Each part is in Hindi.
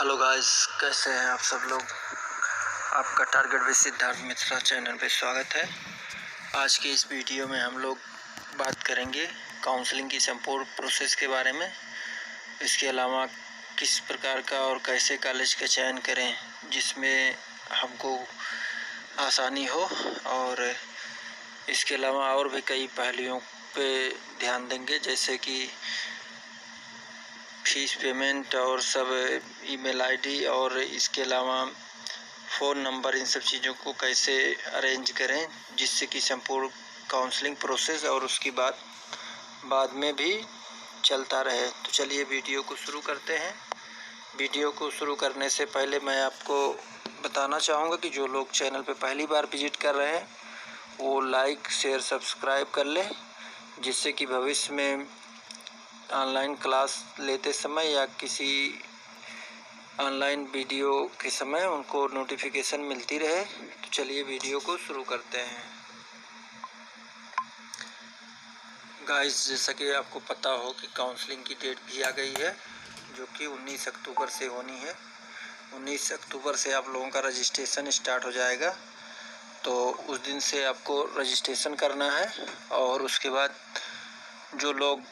हेलो गाइस, कैसे हैं आप सब लोग। आपका target with Siddharth Mishra channel पे स्वागत है। आज की इस वीडियो में हम लोग बात करेंगे काउंसलिंग की संपूर्ण प्रोसेस के बारे में। इसके अलावा किस प्रकार का और कैसे कॉलेज का चयन करें जिसमें हमको आसानी हो, और इसके अलावा और भी कई पहलुओं पे ध्यान देंगे, जैसे कि फीस पेमेंट और सब, ईमेल आईडी और इसके अलावा फ़ोन नंबर, इन सब चीज़ों को कैसे अरेंज करें जिससे कि संपूर्ण काउंसलिंग प्रोसेस और उसकी बाद में भी चलता रहे। तो चलिए वीडियो को शुरू करते हैं। वीडियो को शुरू करने से पहले मैं आपको बताना चाहूँगा कि जो लोग चैनल पे पहली बार विजिट कर रहे हैं वो लाइक शेयर सब्सक्राइब कर लें, जिससे कि भविष्य में ऑनलाइन क्लास लेते समय या किसी ऑनलाइन वीडियो के समय उनको नोटिफिकेशन मिलती रहे। तो चलिए वीडियो को शुरू करते हैं। गाइस, जैसा कि आपको पता हो कि काउंसलिंग की डेट भी आ गई है, जो कि 19 अक्टूबर से होनी है। 19 अक्टूबर से आप लोगों का रजिस्ट्रेशन स्टार्ट हो जाएगा। तो उस दिन से आपको रजिस्ट्रेशन करना है, और उसके बाद जो लोग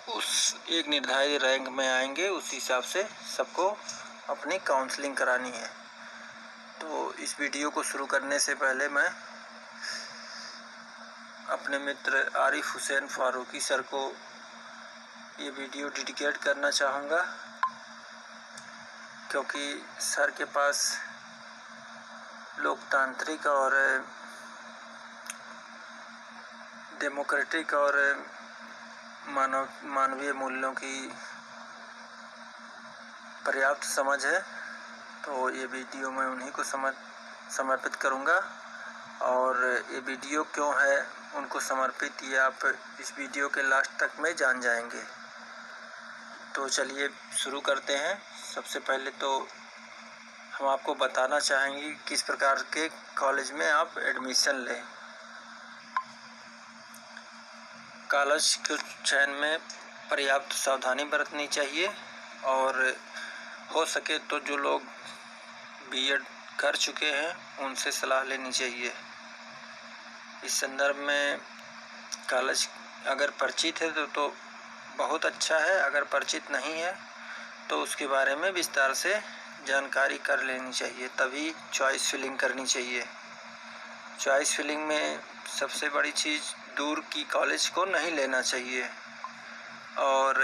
उस एक निर्धारित रैंक में आएंगे उस हिसाब से सबको अपनी काउंसलिंग करानी है। तो इस वीडियो को शुरू करने से पहले मैं अपने मित्र आरिफ हुसैन फारूकी सर को ये वीडियो डेडिकेट करना चाहूँगा, क्योंकि सर के पास लोकतांत्रिक और डेमोक्रेटिक और मानवीय मूल्यों की पर्याप्त समझ है। तो ये वीडियो मैं उन्हीं को समर्पित करूँगा। और ये वीडियो क्यों है उनको समर्पित, ये आप इस वीडियो के लास्ट तक में जान जाएंगे। तो चलिए शुरू करते हैं। सबसे पहले तो हम आपको बताना चाहेंगे किस प्रकार के कॉलेज में आप एडमिशन लें। कॉलेज के चयन में पर्याप्त सावधानी बरतनी चाहिए, और हो सके तो जो लोग बीएड कर चुके हैं उनसे सलाह लेनी चाहिए। इस संदर्भ में कॉलेज अगर परिचित है तो बहुत अच्छा है, अगर परिचित नहीं है तो उसके बारे में विस्तार से जानकारी कर लेनी चाहिए, तभी चॉइस फिलिंग करनी चाहिए। चॉइस फिलिंग में सबसे बड़ी चीज़, दूर की कॉलेज को नहीं लेना चाहिए। और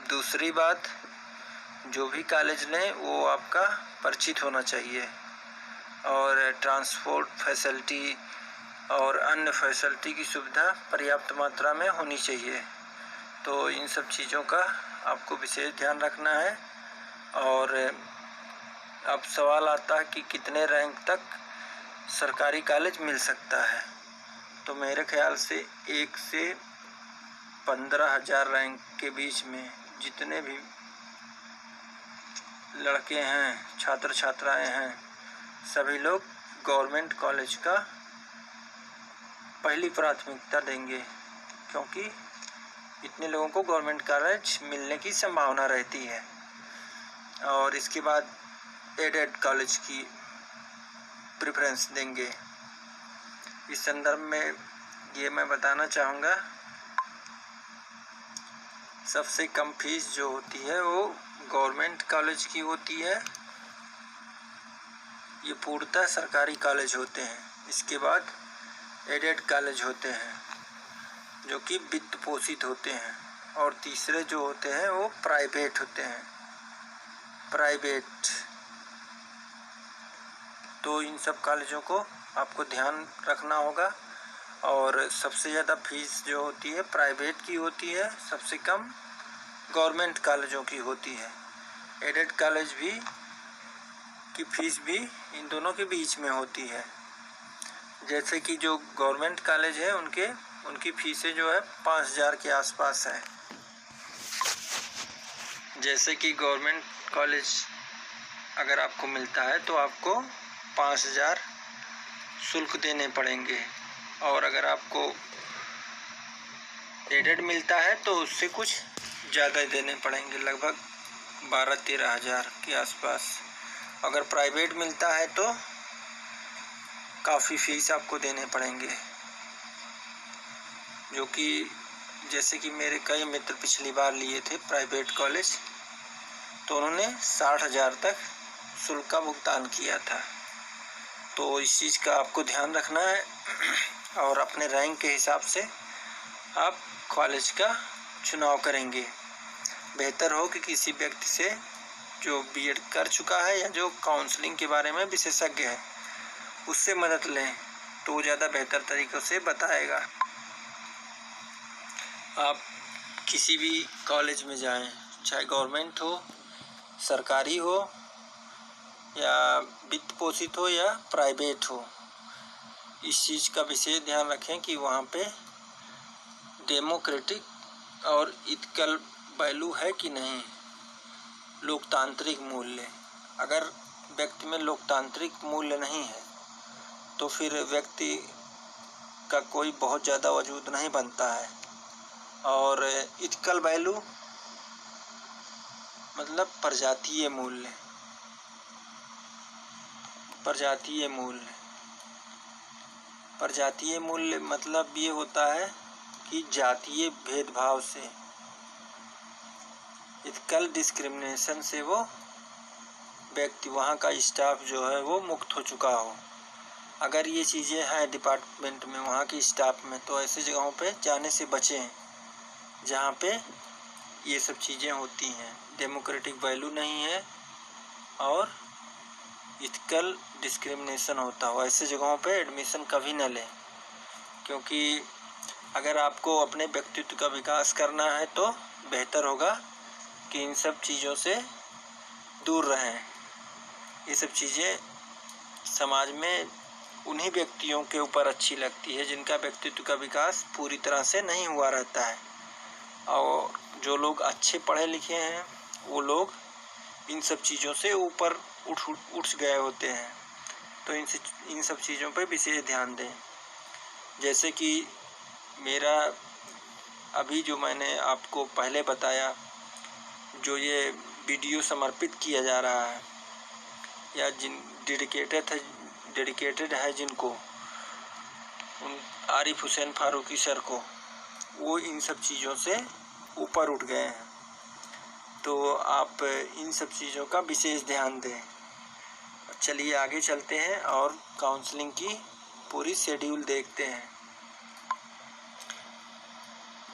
दूसरी बात, जो भी कॉलेज लें वो आपका परिचित होना चाहिए, और ट्रांसपोर्ट फैसिलिटी और अन्य फैसिलिटी की सुविधा पर्याप्त मात्रा में होनी चाहिए। तो इन सब चीज़ों का आपको विशेष ध्यान रखना है। और अब सवाल आता है कि कितने रैंक तक सरकारी कॉलेज मिल सकता है। तो मेरे ख्याल से 1 से 15,000 रैंक के बीच में जितने भी लड़के हैं, छात्र छात्राएं हैं, सभी लोग गवर्नमेंट कॉलेज का पहली प्राथमिकता देंगे, क्योंकि इतने लोगों को गवर्नमेंट कॉलेज मिलने की संभावना रहती है। और इसके बाद एडेड कॉलेज की प्रेफरेंस देंगे। इस संदर्भ में ये मैं बताना चाहूँगा, सबसे कम फीस जो होती है वो गवर्नमेंट कॉलेज की होती है। ये पूर्णतः सरकारी कॉलेज होते हैं। इसके बाद एडेड कॉलेज होते हैं जो कि वित्त पोषित होते हैं, और तीसरे जो होते हैं वो प्राइवेट होते हैं। प्राइवेट, तो इन सब कॉलेजों को आपको ध्यान रखना होगा। और सबसे ज़्यादा फीस जो होती है प्राइवेट की होती है, सबसे कम गवर्नमेंट कॉलेजों की होती है। एडेड कॉलेज भी की फीस भी इन दोनों के बीच में होती है। जैसे कि जो गवर्नमेंट कॉलेज है उनकी फीसें जो है 5,000 के आसपास है। जैसे कि गवर्नमेंट कॉलेज अगर आपको मिलता है तो आपको 5,000 शुल्क देने पड़ेंगे, और अगर आपको एडेड मिलता है तो उससे कुछ ज़्यादा देने पड़ेंगे, लगभग 12-13 हज़ार के आसपास। अगर प्राइवेट मिलता है तो काफ़ी फीस आपको देने पड़ेंगे, जो कि जैसे कि मेरे कई मित्र पिछली बार लिए थे प्राइवेट कॉलेज, तो उन्होंने 60 हज़ार तक शुल्क का भुगतान किया था। तो इस चीज़ का आपको ध्यान रखना है और अपने रैंक के हिसाब से आप कॉलेज का चुनाव करेंगे। बेहतर हो कि किसी व्यक्ति से जो बीएड कर चुका है या जो काउंसलिंग के बारे में विशेषज्ञ है उससे मदद लें, तो वो ज़्यादा बेहतर तरीक़ों से बताएगा। आप किसी भी कॉलेज में जाएं, चाहे गवर्नमेंट हो, सरकारी हो या वित्त पोषित हो या प्राइवेट हो, इस चीज़ का विशेष ध्यान रखें कि वहाँ पे डेमोक्रेटिक और इथिकल वैल्यू है कि नहीं, लोकतांत्रिक मूल्य। अगर व्यक्ति में लोकतांत्रिक मूल्य नहीं है तो फिर व्यक्ति का कोई बहुत ज़्यादा वजूद नहीं बनता है। और इथिकल वैल्यू मतलब प्रजातीय मूल्य। प्रजातीय मूल्य मतलब ये होता है कि जातीय भेदभाव से, इथिकल डिस्क्रिमिनेशन से वो व्यक्ति, वहाँ का स्टाफ जो है वो मुक्त हो चुका हो। अगर ये चीज़ें हैं डिपार्टमेंट में, वहाँ की स्टाफ में, तो ऐसी जगहों पे जाने से बचें जहाँ पे ये सब चीज़ें होती हैं, डेमोक्रेटिक वैल्यू नहीं है और इथिकल डिस्क्रिमिनेशन होता हो। ऐसे जगहों पे एडमिशन कभी न लें, क्योंकि अगर आपको अपने व्यक्तित्व का विकास करना है तो बेहतर होगा कि इन सब चीज़ों से दूर रहें। ये सब चीज़ें समाज में उन्हीं व्यक्तियों के ऊपर अच्छी लगती है जिनका व्यक्तित्व का विकास पूरी तरह से नहीं हुआ रहता है, और जो लोग अच्छे पढ़े लिखे हैं वो लोग इन सब चीज़ों से ऊपर उठ गए होते हैं। तो इन सब चीज़ों पर विशेष ध्यान दें। जैसे कि मेरा अभी जो मैंने आपको पहले बताया, जो ये वीडियो समर्पित किया जा रहा है या जिन डेडिकेटेड है जिनको, उन आरिफ हुसैन फारूकी सर को, वो इन सब चीज़ों से ऊपर उठ गए हैं। तो आप इन सब चीज़ों का विशेष ध्यान दें। चलिए आगे चलते हैं और काउंसलिंग की पूरी शेड्यूल देखते हैं।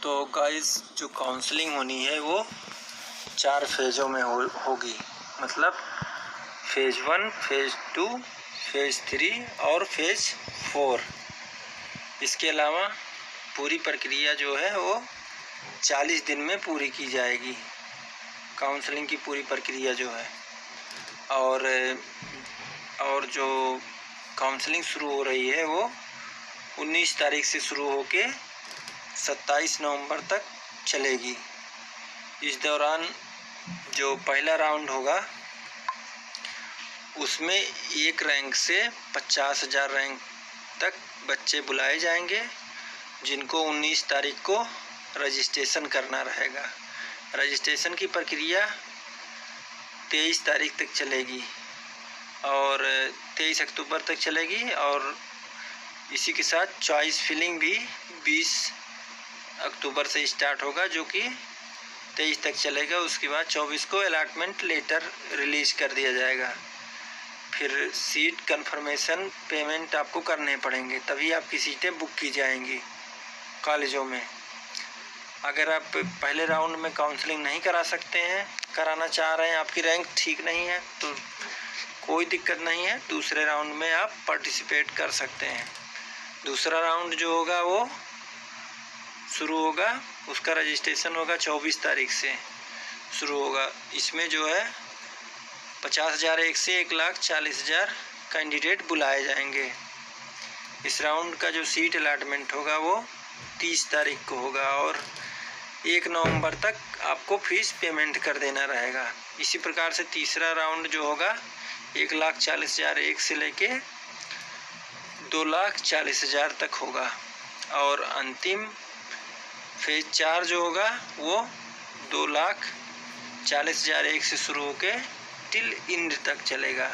तो गाइस, जो काउंसलिंग होनी है वो 4 फेज़ों में होगी, मतलब फेज़ 1, फेज़ 2, फेज़ 3 और फेज़ 4। इसके अलावा पूरी प्रक्रिया जो है वो 40 दिन में पूरी की जाएगी, काउंसलिंग की पूरी प्रक्रिया जो है। और जो काउंसलिंग शुरू हो रही है वो 19 तारीख से शुरू होके 27 नवंबर तक चलेगी। इस दौरान जो पहला राउंड होगा उसमें 1 रैंक से 50,000 रैंक तक बच्चे बुलाए जाएंगे, जिनको 19 तारीख को रजिस्ट्रेशन करना रहेगा। रजिस्ट्रेशन की प्रक्रिया 23 तारीख तक चलेगी और 23 अक्टूबर तक चलेगी, और इसी के साथ चॉइस फिलिंग भी 20 अक्टूबर से स्टार्ट होगा, जो कि 23 तक चलेगा। उसके बाद 24 को अलॉटमेंट लेटर रिलीज़ कर दिया जाएगा। फिर सीट कंफर्मेशन पेमेंट आपको करने पड़ेंगे, तभी आपकी सीटें बुक की जाएंगी कॉलेजों में। अगर आप पहले राउंड में काउंसलिंग नहीं कराना चाह रहे हैं, आपकी रैंक ठीक नहीं है, तो कोई दिक्कत नहीं है, दूसरे राउंड में आप पार्टिसिपेट कर सकते हैं। दूसरा राउंड जो होगा वो शुरू होगा, उसका रजिस्ट्रेशन होगा 24 तारीख से शुरू होगा। इसमें जो है 50,000 एक से 1,40,000 कैंडिडेट बुलाए जाएंगे। इस राउंड का जो सीट अलॉटमेंट होगा वो 30 तारीख को होगा, और 1 नवंबर तक आपको फीस पेमेंट कर देना रहेगा। इसी प्रकार से तीसरा राउंड जो होगा 1,40,000 एक से लेके 2,40,000 तक होगा, और अंतिम फेज़ 4 जो होगा वो 40,001 से शुरू होके टिल इंड तक चलेगा।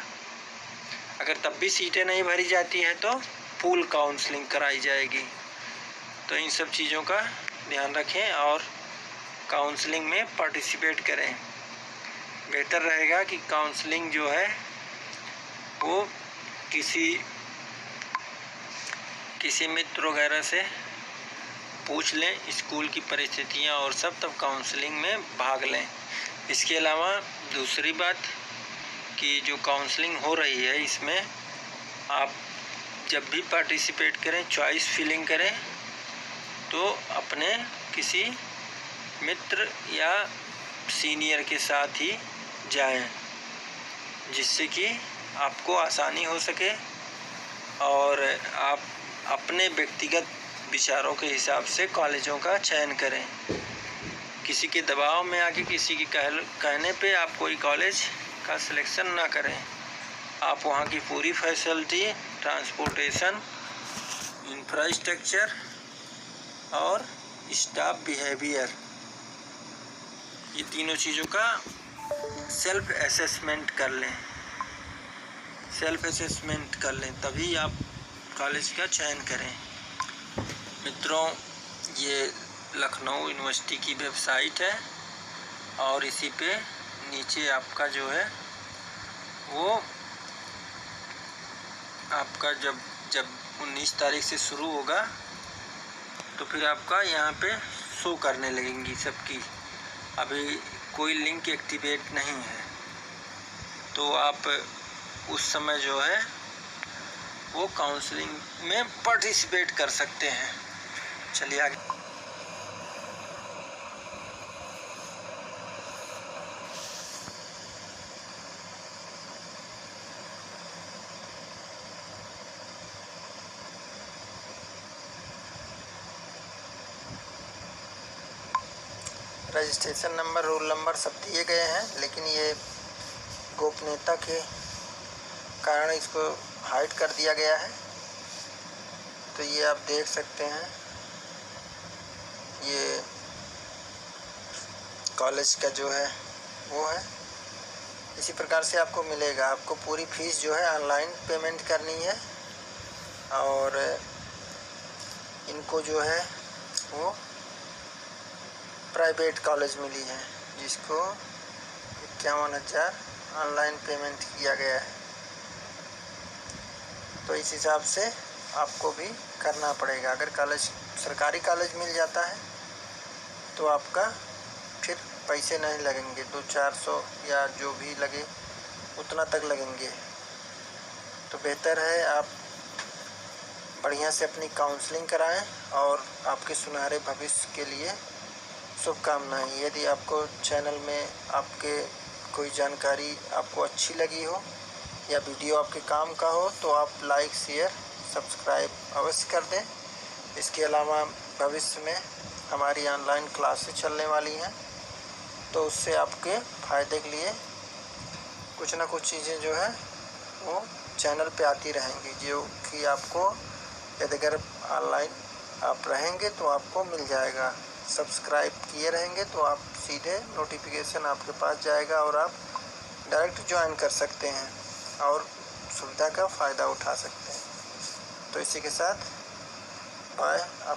अगर तब भी सीटें नहीं भरी जाती हैं तो पूल काउंसलिंग कराई जाएगी। तो इन सब चीज़ों का ध्यान रखें और काउंसलिंग में पार्टिसिपेट करें। बेहतर रहेगा कि काउंसलिंग जो है वो किसी मित्र वगैरह से पूछ लें स्कूल की परिस्थितियाँ और सब, तब काउंसलिंग में भाग लें। इसके अलावा दूसरी बात कि जो काउंसलिंग हो रही है इसमें आप जब भी पार्टिसिपेट करें, चॉइस फिलिंग करें तो अपने किसी मित्र या सीनियर के साथ ही जाएं, जिससे कि आपको आसानी हो सके और आप अपने व्यक्तिगत विचारों के हिसाब से कॉलेजों का चयन करें। किसी के दबाव में आके किसी के कहने पे आप कोई कॉलेज का सिलेक्शन ना करें। आप वहाँ की पूरी फैसिलिटी, ट्रांसपोर्टेशन, इंफ्रास्ट्रक्चर और स्टाफ बिहेवियर, ये तीनों चीज़ों का सेल्फ असेसमेंट कर लें। तभी आप कॉलेज का चयन करें। मित्रों, ये लखनऊ यूनिवर्सिटी की वेबसाइट है और इसी पे नीचे आपका जो है वो आपका जब 19 तारीख से शुरू होगा तो फिर आपका यहाँ पे शो करने लगेंगी सबकी। अभी कोई लिंक एक्टिवेट नहीं है, तो आप उस समय जो है वो काउंसलिंग में पार्टिसिपेट कर सकते हैं। चलिए आगे। रजिस्ट्रेशन नंबर, रोल नंबर सब दिए गए हैं, लेकिन ये गोपनीयता के कारण इसको हाइड कर दिया गया है। तो ये आप देख सकते हैं, ये कॉलेज का जो है वो है। इसी प्रकार से आपको मिलेगा। आपको पूरी फीस जो है ऑनलाइन पेमेंट करनी है और इनको जो है वो प्राइवेट कॉलेज मिली है, जिसको 51,000 ऑनलाइन पेमेंट किया गया है। तो इस हिसाब से आपको भी करना पड़ेगा। अगर कॉलेज सरकारी कॉलेज मिल जाता है तो आपका फिर पैसे नहीं लगेंगे, 200-400 या जो भी लगे उतना तक लगेंगे। तो बेहतर है आप बढ़िया से अपनी काउंसलिंग कराएं और आपके सुनहरे भविष्य के लिए शुभकामनाएं। यदि आपको चैनल में आपके कोई जानकारी आपको अच्छी लगी हो या वीडियो आपके काम का हो तो आप लाइक, शेयर, सब्सक्राइब अवश्य कर दें। इसके अलावा भविष्य में हमारी ऑनलाइन क्लासेस चलने वाली हैं, तो उससे आपके फ़ायदे के लिए कुछ ना कुछ चीज़ें जो है वो चैनल पे आती रहेंगी, जो कि आपको यदि अगर ऑनलाइन आप रहेंगे तो आपको मिल जाएगा। सब्सक्राइब किए रहेंगे तो आप सीधे नोटिफिकेशन आपके पास जाएगा और आप डायरेक्ट ज्वाइन कर सकते हैं और सुविधा का फ़ायदा उठा सकते हैं। तो इसी के साथ बाय।